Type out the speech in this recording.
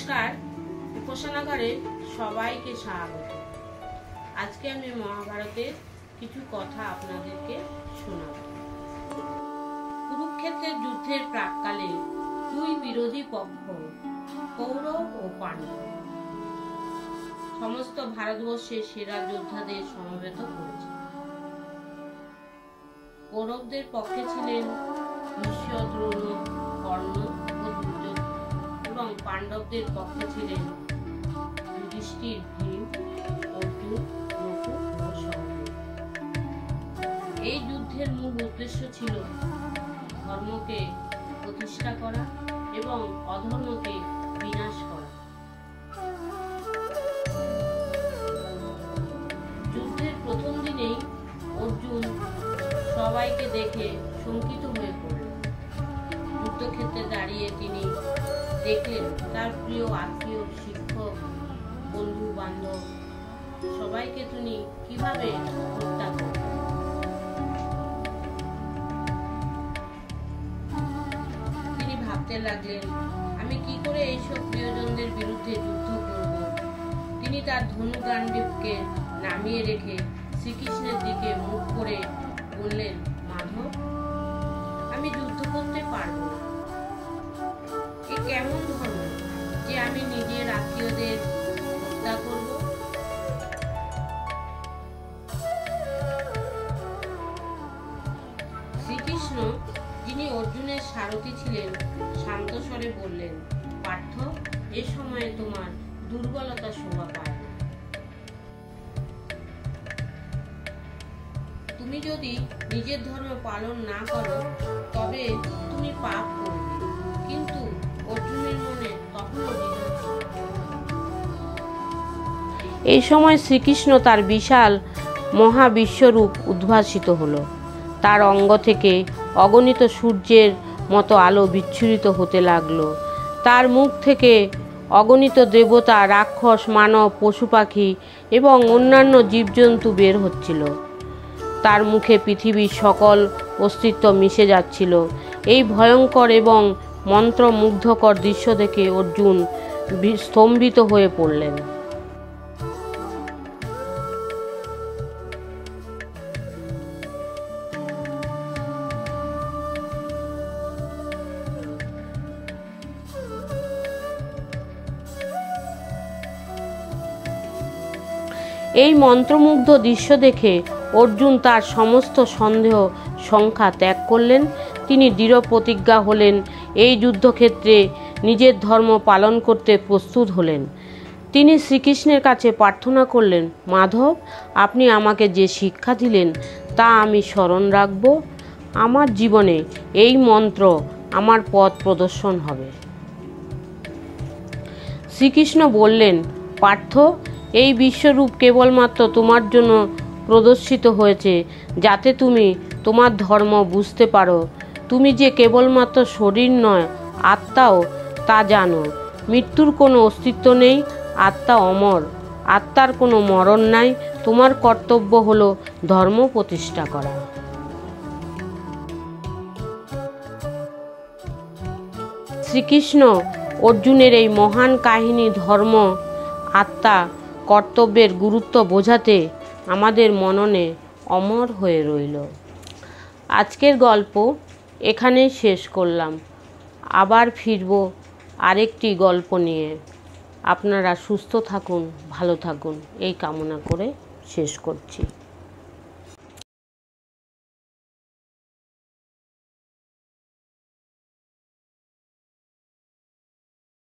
নমস্কার, উপাসনাঘরে সবাইকে স্বাগত। আজকে আমি মহাভারতের কিছু কথা আপনাদেরকে শোনাব। কুরুক্ষেত্রের যুদ্ধের প্রাক্কালে দুই বিরোধী পক্ষ কৌরব ও পাণ্ডব সমস্ত ভারতবর্ষের সেরা যোদ্ধাদের সমবেত করেছে। কৌরবদের পক্ষে ছিলেন ভীষ্ম, দ্রোণ, কর্ণ ও দুর্যোধন এবং পাণ্ডবদের পক্ষে ছিলেন যুধিষ্ঠির, ভীম, অর্জুন, নকুল ও সহদেব। এই যুদ্ধের মূল উদ্দেশ্য ছিল ধর্মকে প্রতিষ্ঠা করা এবং অধর্মকে বিনাশ করা। যুদ্ধের প্রথম দিনেই অর্জুন সবাইকে দেখে শঙ্কিত হয়ে পড়লেন। যুদ্ধক্ষেত্রে দাঁড়িয়ে তিনি দেখলেন তার প্রিয় আত্মীয়, শিক্ষক, বন্ধু বান্ধব সবাইকে তিনি কিভাবে হত্যা করলেন। তিনি ভাবতে লাগলেন, আমি কি করে এইসব প্রিয়জনদের বিরুদ্ধে যুদ্ধ করব। তিনি তার ধনুগাণ্ডীবকে নামিয়ে রেখে শ্রীকৃষ্ণের দিকে মুখ করে বললেন, মাধব, আমি যুদ্ধ করতে পারবো না। এ কেমন ধর্ম যে আমি নিজের আত্মীয়দের হত্যা করব। শ্রীকৃষ্ণ, যিনি অর্জুনের সারথি ছিলেন, শান্ত স্বরে বললেন, পার্থ, এ সময়ে তোমার দুর্বলতা শোভা পায় না। তুমি যদি নিজের ধর্ম পালন না করো তবে তুমি পাপ করবে, কিন্তু অর্জুনের মনে তখনও দ্বিধা ছিল। এই সময় শ্রীকৃষ্ণ তার বিশাল মহাবিশ্বরূপ উদ্ভাসিত হলো। তার অঙ্গ থেকে অগণিত সূর্যের মতো আলো বিচ্ছুরিত হতে লাগলো। তার মুখ থেকে অগণিত দেবতা, রাক্ষস, মানব, পশু পাখি এবং অন্যান্য জীবজন্তু বের হচ্ছিল। তার মুখে পৃথিবীর সকল অস্তিত্ব মিশে যাচ্ছিল। এই ভয়ঙ্কর এবং মন্ত্রমুগ্ধকর দৃশ্য দেখে অর্জুন স্তম্ভিত হয়ে পড়লেন। এই মন্ত্রমুগ্ধ দৃশ্য দেখে অর্জুন তার সমস্ত সন্দেহ সংখ্যা ত্যাগ করলেন। তিনি দৃঢ় প্রতিজ্ঞা হলেন, এই যুদ্ধক্ষেত্রে নিজের ধর্ম পালন করতে প্রস্তুত হলেন। তিনি শ্রীকৃষ্ণের কাছে প্রার্থনা করলেন, মাধব, আপনি আমাকে যে শিক্ষা দিলেন তা আমি স্মরণ রাখব। আমার জীবনে এই মন্ত্র আমার পথ প্রদর্শন হবে। শ্রীকৃষ্ণ বললেন, পার্থ, এই বিশ্বরূপ কেবলমাত্র তোমার জন্য প্রদর্শিত হয়েছে যাতে তুমি তোমার ধর্ম বুঝতে পারো। তুমি যে কেবলমাত্র শরীর নয়, আত্মাও, তা জানো। মৃত্যুর কোনো অস্তিত্ব নেই, আত্মা অমর, আত্মার কোনো মরণ নাই। তোমার কর্তব্য হলো ধর্ম প্রতিষ্ঠা করা। শ্রীকৃষ্ণ অর্জুনের এই মহান কাহিনী ধর্ম, আত্মা, কর্তব্যের গুরুত্ব বোঝাতে আমাদের মননে অমর হয়ে রইল। আজকের গল্প এখানেই শেষ করলাম। আবার ফিরব আরেকটি গল্প নিয়ে। আপনারা সুস্থ থাকুন, ভালো থাকুন, এই কামনা করে শেষ করছি।